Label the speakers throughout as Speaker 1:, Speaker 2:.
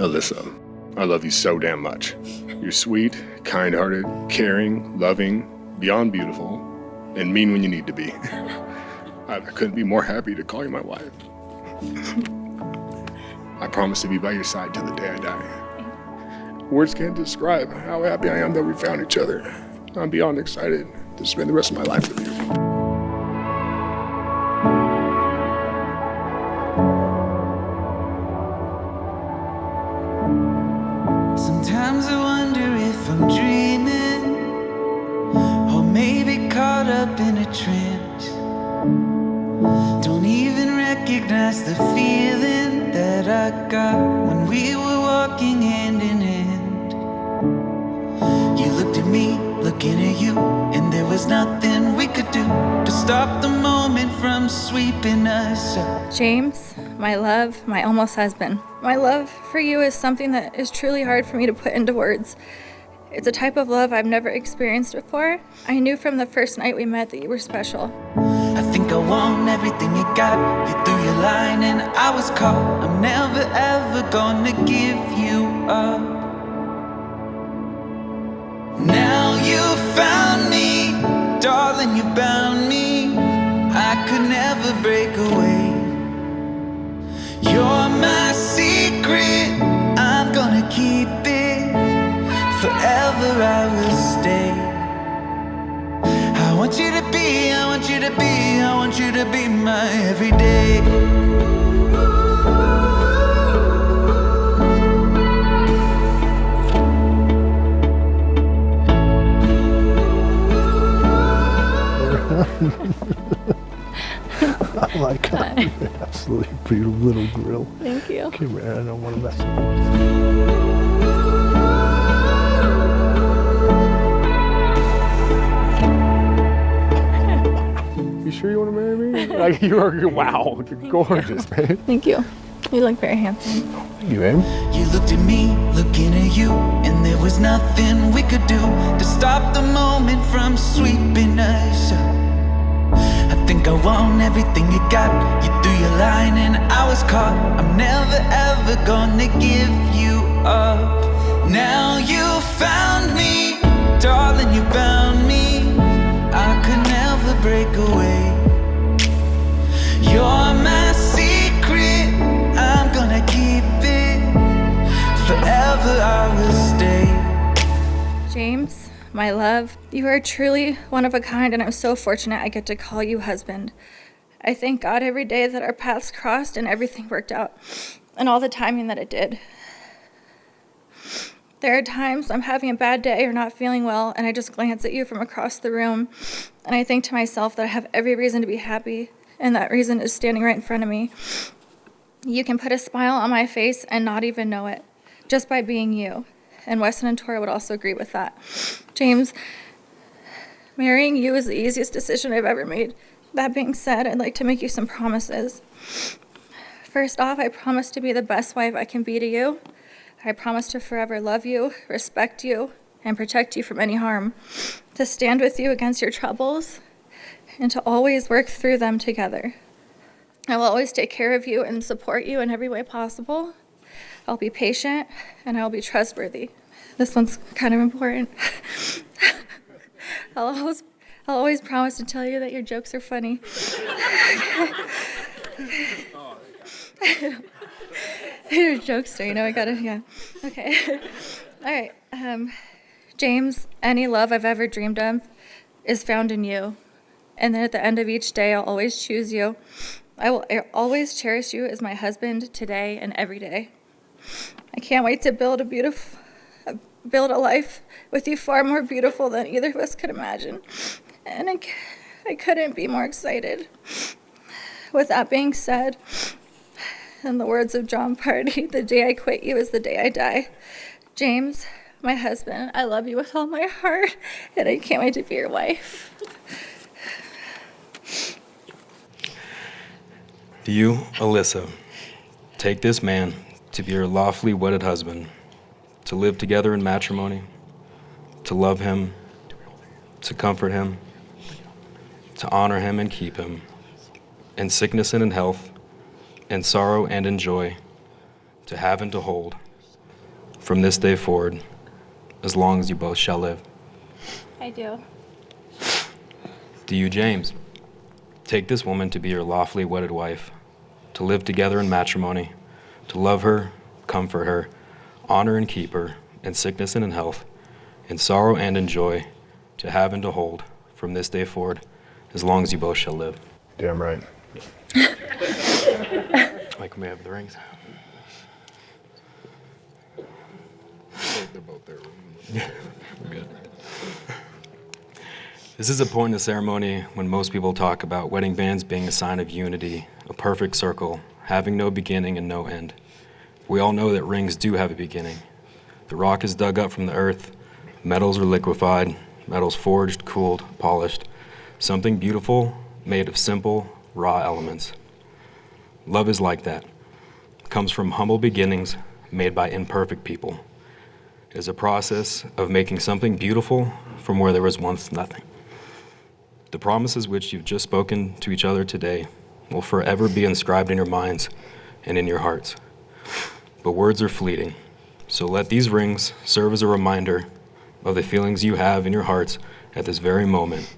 Speaker 1: Alyssa, I love you so damn much. You're sweet, kind-hearted, caring, loving, beyond beautiful, and mean when you need to be. I couldn't be more happy to call you my wife. I promise to be by your side till the day I die. Words can't describe how happy I am that we found each other. I'm beyond excited to spend the rest of my life with you.
Speaker 2: Sometimes I wonder if I'm dreaming, or maybe caught up in a trance. Don't even recognize the feeling that I got when we were walking hand in hand. You looked at me, looking at you, and there was nothing we could do to stop the moment from sweeping us up.
Speaker 3: James, my love, my almost husband. My love for you is something that is truly hard for me to put into words. It's a type of love I've never experienced before. I knew from the first night we met that you were special.
Speaker 2: I think I want everything you got. You threw your line and I was caught. I'm never ever gonna give you up. Now you found me, darling, you bound me. I could never break away. You're my secret, I'm gonna keep it. Forever I will stay. I want you to be, I want you to be, I want you to be my everyday.
Speaker 4: Oh my God, you're absolutely pretty little grill.
Speaker 3: Thank you.
Speaker 4: Okay, man, I don't want to mess up.
Speaker 1: You sure you want to marry me? Like, you are, wow, you're gorgeous, man.
Speaker 3: Thank you. You look very handsome.
Speaker 4: Thank you, man.
Speaker 2: You looked at me, looking at you, and there was nothing we could do to stop the moment from sweeping us up. I think I want everything you got. You threw your line and I was caught. I'm never ever gonna give you up. Now you found me, darling, you bound me. I could never break away. You're my secret, I'm gonna keep it. Forever I will stay.
Speaker 3: James, my love, you are truly one of a kind, and I'm so fortunate I get to call you husband. I thank God every day that our paths crossed and everything worked out, and all the timing that it did. There are times I'm having a bad day or not feeling well, and I just glance at you from across the room, and I think to myself that I have every reason to be happy, and that reason is standing right in front of me. You can put a smile on my face and not even know it, just by being you. And Weston and Tora would also agree with that. James, marrying you is the easiest decision I've ever made. That being said, I'd like to make you some promises. First off, I promise to be the best wife I can be to you. I promise to forever love you, respect you, and protect you from any harm. To stand with you against your troubles, and to always work through them together. I will always take care of you and support you in every way possible. I'll be patient, and I'll be trustworthy. This one's kind of important. I'll always promise to tell you that your jokes are funny. You're a jokester, you know, I gotta, yeah. Okay. All right. James, any love I've ever dreamed of is found in you. And then at the end of each day, I'll always choose you. I will always cherish you as my husband today and every day. I can't wait to build a life with you far more beautiful than either of us could imagine. And I couldn't be more excited. With that being said, in the words of John Party, the day I quit you is the day I die. James, my husband, I love you with all my heart, and I can't wait to be your wife.
Speaker 5: Do you, Alyssa, take this man to be your lawfully wedded husband, to live together in matrimony, to love him, to comfort him, to honor him and keep him, in sickness and in health, in sorrow and in joy, to have and to hold, from this day forward, as long as you both shall live.
Speaker 3: I do.
Speaker 5: Do you, James, take this woman to be your lawfully wedded wife, to live together in matrimony, to love her, comfort her, honor and keep her, in sickness and in health, in sorrow and in joy, to have and to hold, from this day forward, as long as you both shall live?
Speaker 1: Damn right.
Speaker 5: Mike, may I have the rings?
Speaker 1: They're both there.
Speaker 5: We're good. This is a point in the ceremony when most people talk about wedding bands being a sign of unity, a perfect circle, having no beginning and no end. We all know that rings do have a beginning. The rock is dug up from the earth, metals are liquefied, metals forged, cooled, polished, something beautiful made of simple, raw elements. Love is like that. It comes from humble beginnings made by imperfect people. It is a process of making something beautiful from where there was once nothing. The promises which you've just spoken to each other today will forever be inscribed in your minds and in your hearts. But words are fleeting, so let these rings serve as a reminder of the feelings you have in your hearts at this very moment,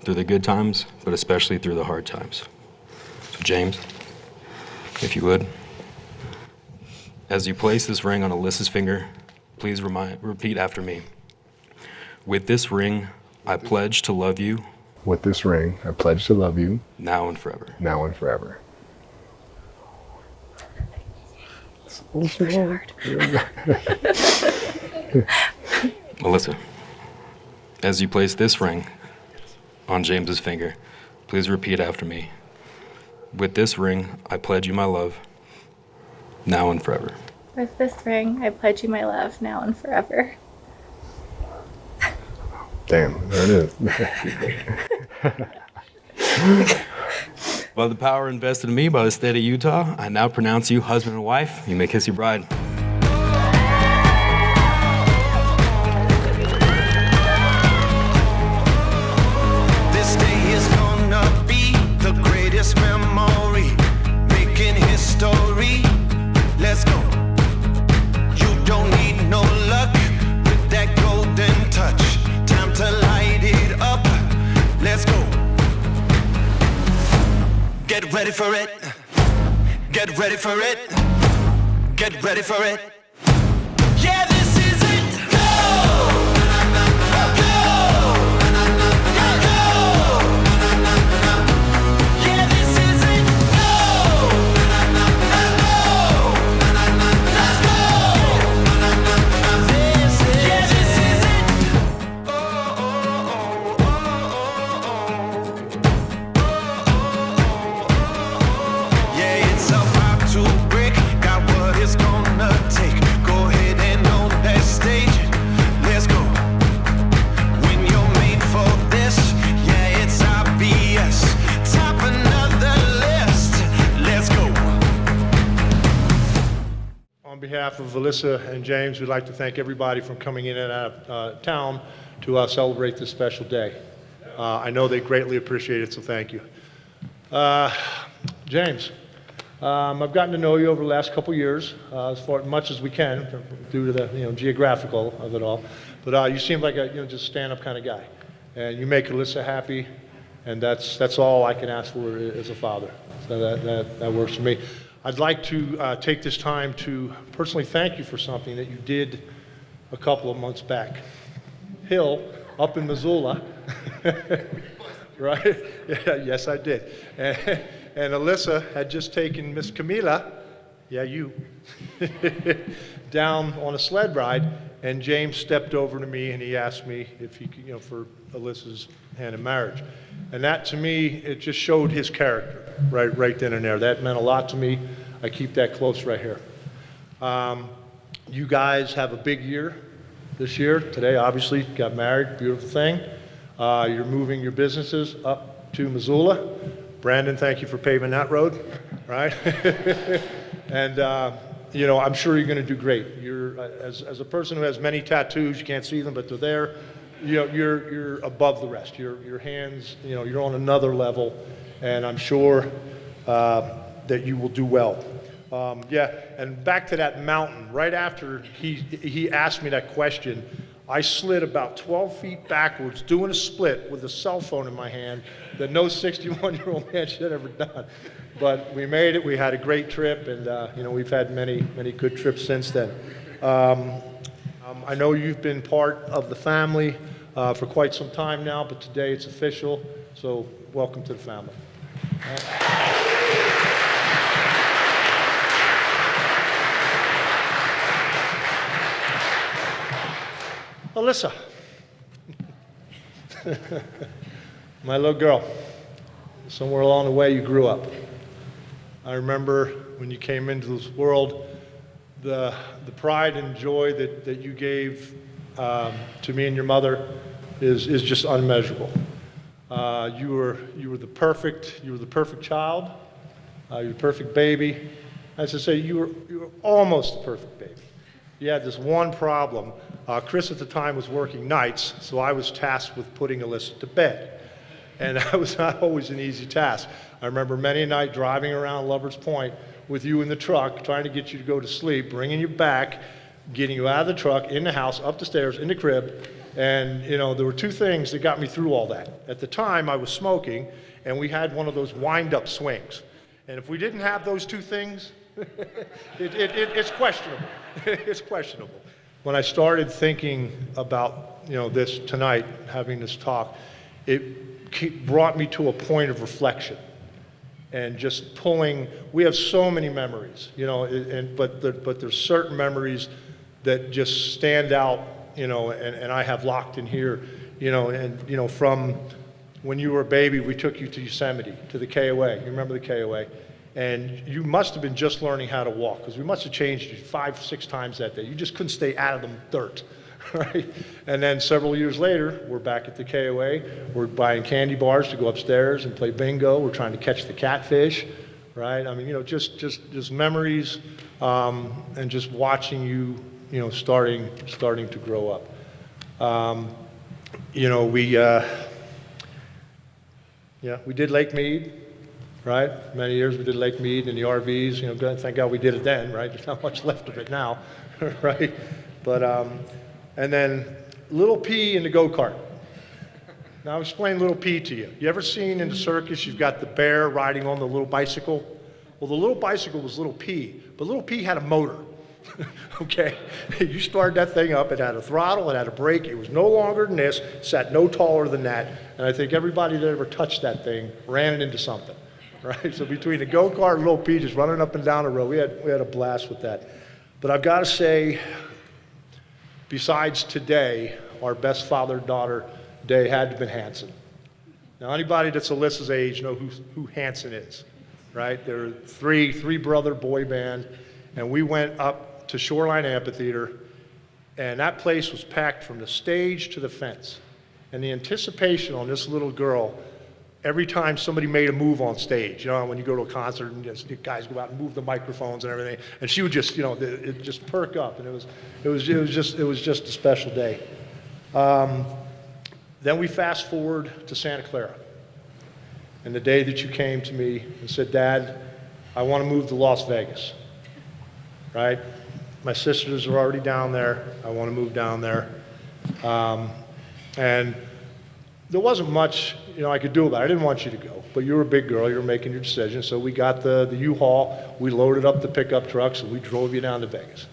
Speaker 5: through the good times, but especially through the hard times. So James, if you would, as you place this ring on Alyssa's finger, please repeat after me. With this ring, I pledge to love you.
Speaker 1: With this ring, I pledge to love you.
Speaker 5: Now and forever.
Speaker 1: Now and forever.
Speaker 5: Alyssa, as you place this ring on James's finger, please repeat after me. With this ring, I pledge you my love, now and forever.
Speaker 3: With this ring, I pledge you my love now and forever.
Speaker 1: Damn, there it is.
Speaker 5: By the power invested in me by the state of Utah, I now pronounce you husband and wife. You may kiss your bride.
Speaker 2: This day is gonna be the greatest memory, making history. Let's go. You don't need no luck with that golden touch. Time to light it up. Let's go. Get ready for it. Get ready for it. Get ready for it. Yeah, this is it. Go! Go! Go! Yeah, this is it. Go! Let's go! This is it. Oh, oh, oh, oh. Yeah, it's about to break. Got what it's gonna take. Go ahead and on that stage. Let's go. When you're made for this, yeah, it's obvious. Top another list. Let's go.
Speaker 6: On behalf of Alyssa and James, we'd like to thank everybody for coming in and out of town to celebrate this special day. I know they greatly appreciate it, so thank you. James, I've gotten to know you over the last couple years, as much as we can, due to the geographical of it all. But you seem like a just stand-up kind of guy, and you make Alyssa happy, and that's all I can ask for as a father. So that works for me. I'd like to take this time to personally thank you for something that you did a couple of months back. Hill, up in Missoula, right? Yeah, yes, I did. And Alyssa had just taken Miss Camila, yeah, you, down on a sled ride, and James stepped over to me and he asked me if he could, for Alyssa's hand in marriage. And that, to me, it just showed his character, right then and there. That meant a lot to me. I keep that close right here. You guys have a big year this year. Today, obviously, got married, beautiful thing. You're moving your businesses up to Missoula. Brandon, thank you for paving that road, right? And I'm sure you're going to do great. You're as a person who has many tattoos, you can't see them, but they're there. You're above the rest. Your hands, you're on another level, and I'm sure that you will do well. Yeah, and back to that mountain, right after he asked me that question, I slid about 12 feet backwards doing a split with a cell phone in my hand that no 61-year-old man should have ever done. But we made it, we had a great trip, and we've had many, many good trips since then. I know you've been part of the family for quite some time now, but today it's official, so welcome to the family. Alyssa, my little girl, somewhere along the way you grew up. I remember when you came into this world, the pride and joy that you gave to me and your mother is just unmeasurable. You were the perfect child. You were the perfect baby. As I say, you were almost the perfect baby. You had this one problem. Chris at the time was working nights, so I was tasked with putting Alyssa to bed. And that was not always an easy task. I remember many a night driving around Lover's Point with you in the truck, trying to get you to go to sleep, bringing you back, getting you out of the truck, in the house, up the stairs, in the crib. And, there were two things that got me through all that. At the time, I was smoking, and we had one of those wind-up swings. And if we didn't have those two things, it's questionable. It's questionable. When I started thinking about, this tonight, having this talk, it brought me to a point of reflection. And just we have so many memories, but there's certain memories that just stand out, and I have locked in here, from when you were a baby, we took you to Yosemite, to the KOA. You remember the KOA? And you must have been just learning how to walk, because we must have changed you 5-6 times that day. You just couldn't stay out of the dirt, right? And then several years later, we're back at the KOA. We're buying candy bars to go upstairs and play bingo. We're trying to catch the catfish, right? I mean, just memories, and just watching you, starting to grow up. We did Lake Mead. Right? Many years we did Lake Mead in the RVs, thank God we did it then, right? There's not much left of it now, right? But, and then Little P in the go-kart. Now I'll explain Little P to you. You ever seen in the circus, you've got the bear riding on the little bicycle? Well, the little bicycle was Little P, but Little P had a motor, okay? You started that thing up, it had a throttle, it had a brake, it was no longer than this, sat no taller than that, and I think everybody that ever touched that thing ran it into something. Right, so between the go-kart and Little P just running up and down the road, we had a blast with that. But I've got to say, besides today, our best father-daughter day had to have been Hanson. Now, anybody that's Alyssa's age know who Hanson is, right? They're a three-brother boy band, and we went up to Shoreline Amphitheater, and that place was packed from the stage to the fence. And the anticipation on this little girl, every time somebody made a move on stage, when you go to a concert and the guys go out and move the microphones and everything, and she would just, it just perk up, and it was just a special day. Then we fast forward to Santa Clara, and the day that you came to me and said, "Dad, I want to move to Las Vegas." Right? My sisters are already down there. I want to move down there, and there wasn't much, I could do about it. I didn't want you to go, but you were a big girl. You were making your decision. So we got the U-Haul. We loaded up the pickup trucks, and we drove you down to Vegas.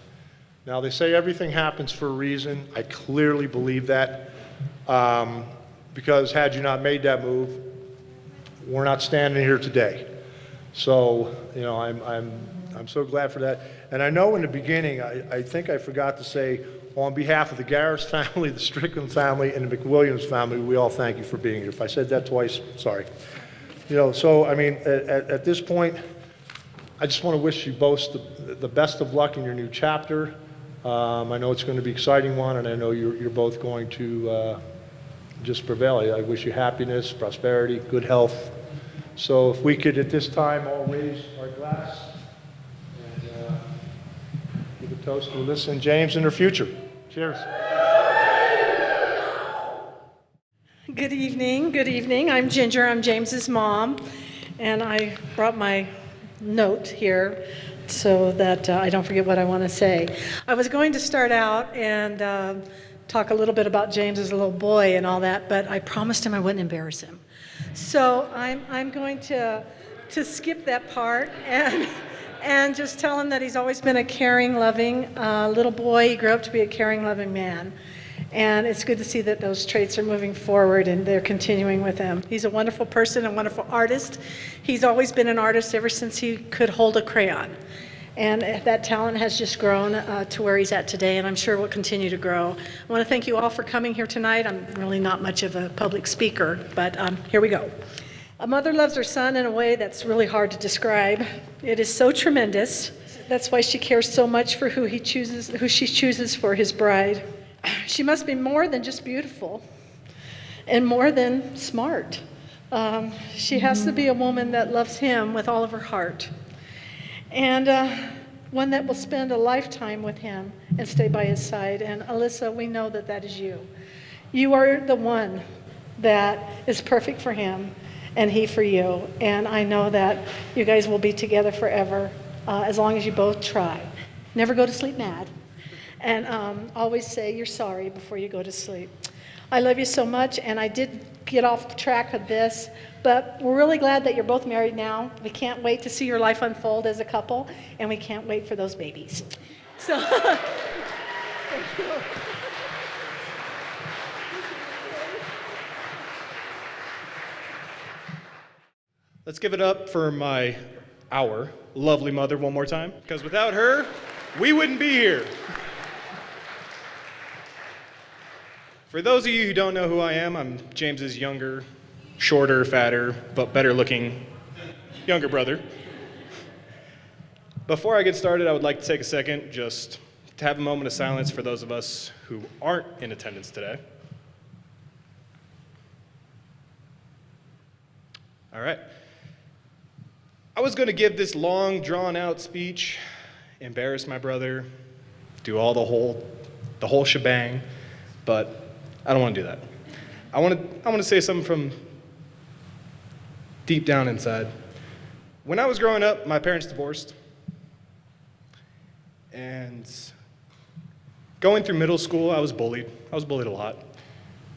Speaker 6: Now, they say everything happens for a reason. I clearly believe that, because had you not made that move, we're not standing here today. So, I'm so glad for that. And I know in the beginning, I think I forgot to say, on behalf of the Garris family, the Strickland family, and the McWilliams family, we all thank you for being here. If I said that twice, sorry. So, at this point, I just want to wish you both the best of luck in your new chapter. I know it's going to be an exciting one, and I know you're both going to just prevail. I wish you happiness, prosperity, good health. So if we could, at this time, all raise our glass and give a toast to Alyssa and James in their future. Cheers.
Speaker 7: Good evening. Good evening. I'm Ginger. I'm James's mom, and I brought my note here so that I don't forget what I want to say. I was going to start out and talk a little bit about James as a little boy and all that, but I promised him I wouldn't embarrass him. So I'm going to skip that part and just tell him that he's always been a caring, loving little boy. He grew up to be a caring, loving man. And it's good to see that those traits are moving forward and they're continuing with him. He's a wonderful person, a wonderful artist. He's always been an artist ever since he could hold a crayon. And that talent has just grown to where he's at today, and I'm sure will continue to grow. I want to thank you all for coming here tonight. I'm really not much of a public speaker, but here we go. A mother loves her son in a way that's really hard to describe. It is so tremendous. That's why she cares so much for who she chooses for his bride. She must be more than just beautiful and more than smart. She has to be a woman that loves him with all of her heart, and one that will spend a lifetime with him and stay by his side. And Alyssa, we know that that is you. You are the one that is perfect for him and he for you. And I know that you guys will be together forever as long as you both try. Never go to sleep mad. And always say you're sorry before you go to sleep. I love you so much, and I did get off track of this, but we're really glad that you're both married now. We can't wait to see your life unfold as a couple, and we can't wait for those babies. So, thank you.
Speaker 8: Let's give it up for our lovely mother one more time, because without her, we wouldn't be here. For those of you who don't know who I am, I'm James's younger, shorter, fatter, but better looking younger brother. Before I get started, I would like to take a second just to have a moment of silence for those of us who aren't in attendance today. All right. I was going to give this long, drawn-out speech, embarrass my brother, do all the whole shebang, but I don't want to do that. I want to say something from deep down inside. When I was growing up, my parents divorced, and going through middle school, I was bullied. I was bullied a lot.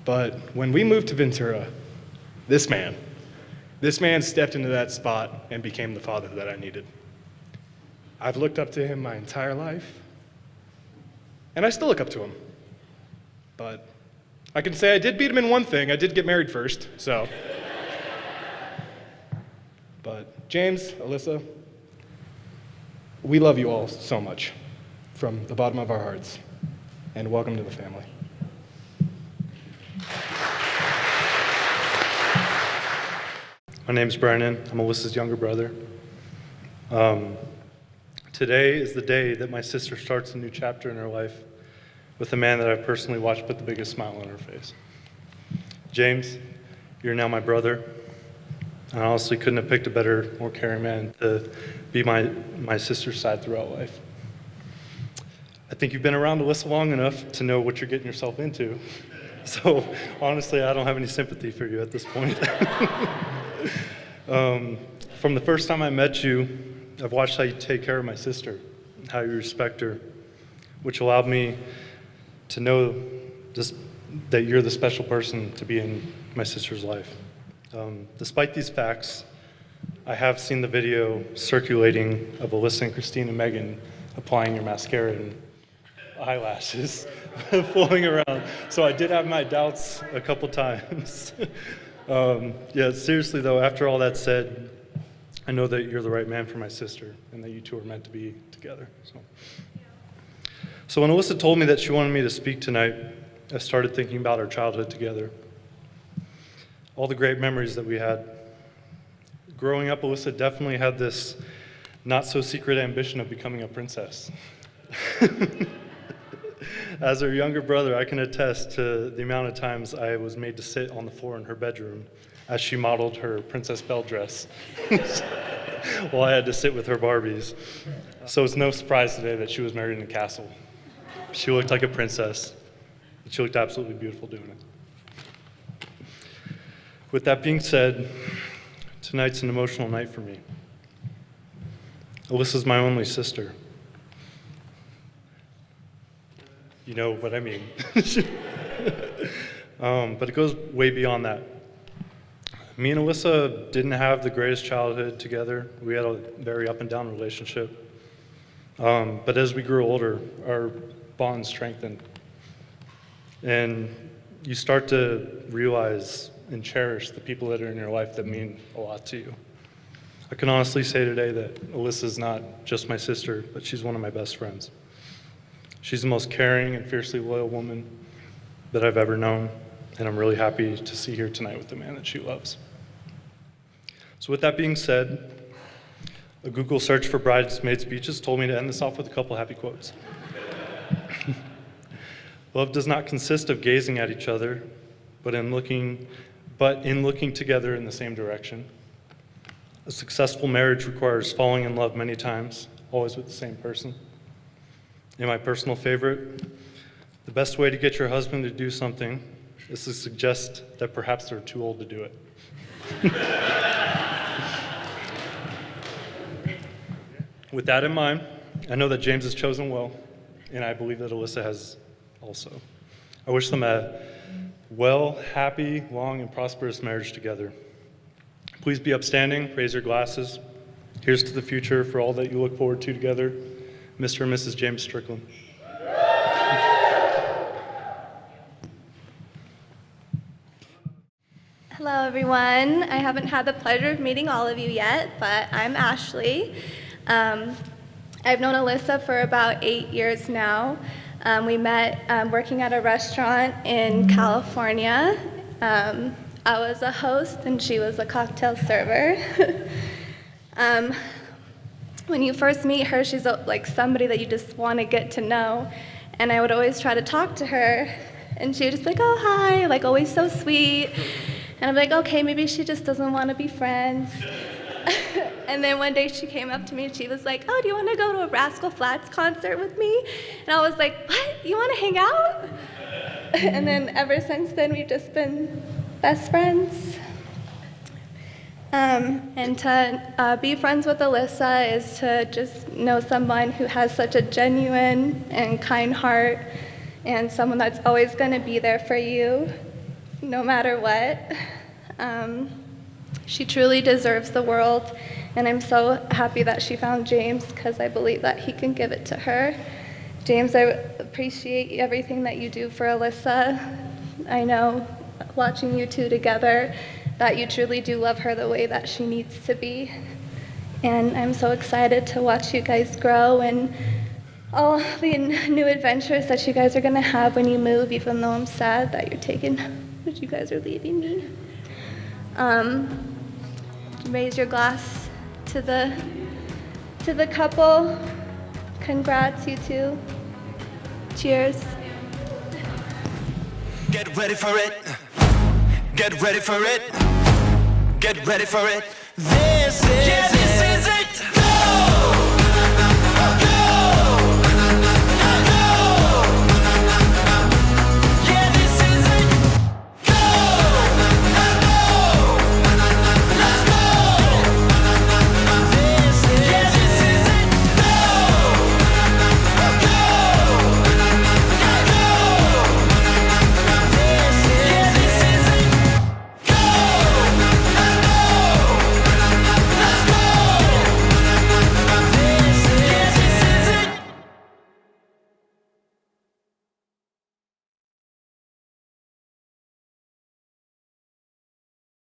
Speaker 8: But when we moved to Ventura, this man stepped into that spot and became the father that I needed. I've looked up to him my entire life, and I still look up to him. But I can say I did beat him in one thing. I did get married first, so. But James, Alyssa, we love you all so much from the bottom of our hearts, and welcome to the family.
Speaker 9: My name is Brandon. I'm Alyssa's younger brother. Today is the day that my sister starts a new chapter in her life with a man that I've personally watched put the biggest smile on her face. James, you're now my brother. I honestly couldn't have picked a better, more caring man to be my sister's side throughout life. I think you've been around Alyssa long enough to know what you're getting yourself into. So honestly, I don't have any sympathy for you at this point. From the first time I met you, I've watched how you take care of my sister, how you respect her, which allowed me to know just that you're the special person to be in my sister's life. Despite these facts, I have seen the video circulating of Alyssa and Christine and Megan applying your mascara and eyelashes flowing around. So I did have my doubts a couple times. Yeah, seriously though, after all that said, I know that you're the right man for my sister and that you two are meant to be together. So when Alyssa told me that she wanted me to speak tonight, I started thinking about our childhood together. All the great memories that we had. Growing up, Alyssa definitely had this not-so-secret ambition of becoming a princess. As her younger brother, I can attest to the amount of times I was made to sit on the floor in her bedroom as she modeled her Princess Belle dress while I had to sit with her Barbies. So it's no surprise today that she was married in a castle. She looked like a princess. She looked absolutely beautiful doing it. With that being said, tonight's an emotional night for me. Alyssa's my only sister. You know what I mean. But it goes way beyond that. Me and Alyssa didn't have the greatest childhood together. We had a very up and down relationship. But as we grew older, our bond strengthened. And you start to realize and cherish the people that are in your life that mean a lot to you. I can honestly say today that Alyssa's not just my sister, but she's one of my best friends. She's the most caring and fiercely loyal woman that I've ever known, and I'm really happy to see her tonight with the man that she loves. So with that being said, a Google search for bridesmaid speeches told me to end this off with a couple happy quotes. Love does not consist of gazing at each other, but in looking together in the same direction. A successful marriage requires falling in love many times, always with the same person. And my personal favorite, the best way to get your husband to do something is to suggest that perhaps they're too old to do it. With that in mind, I know that James has chosen well, and I believe that Alyssa has also. I wish them a well, happy, long, and prosperous marriage together. Please be upstanding, raise your glasses. Here's to the future for all that you look forward to together, Mr. and Mrs. James Strickland.
Speaker 10: Hello, everyone. I haven't had the pleasure of meeting all of you yet, but I'm Ashley. I've known Alyssa for about 8 years now. We met working at a restaurant in California. I was a host and she was a cocktail server. When you first meet her, she's like somebody that you just want to get to know. And I would always try to talk to her, and she would just be like, oh, hi, like always so sweet. And I'm like, okay, maybe she just doesn't want to be friends. And then one day she came up to me and she was like, oh, do you want to go to a Rascal Flatts concert with me? And I was like, what? You want to hang out? And then ever since then, we've just been best friends. And to be friends with Alyssa is to just know someone who has such a genuine and kind heart, and someone that's always going to be there for you, no matter what. She truly deserves the world, and I'm so happy that she found James, because I believe that he can give it to her. James, I appreciate everything that you do for Alyssa. I know, watching you two together, that you truly do love her the way that she needs to be. And I'm so excited to watch you guys grow and all the new adventures that you guys are gonna have when you move, even though I'm sad that you guys are leaving me. Raise your glass to the couple. Congrats, you two. Cheers.
Speaker 2: Get ready for it. Get ready for it. Get ready for it. This is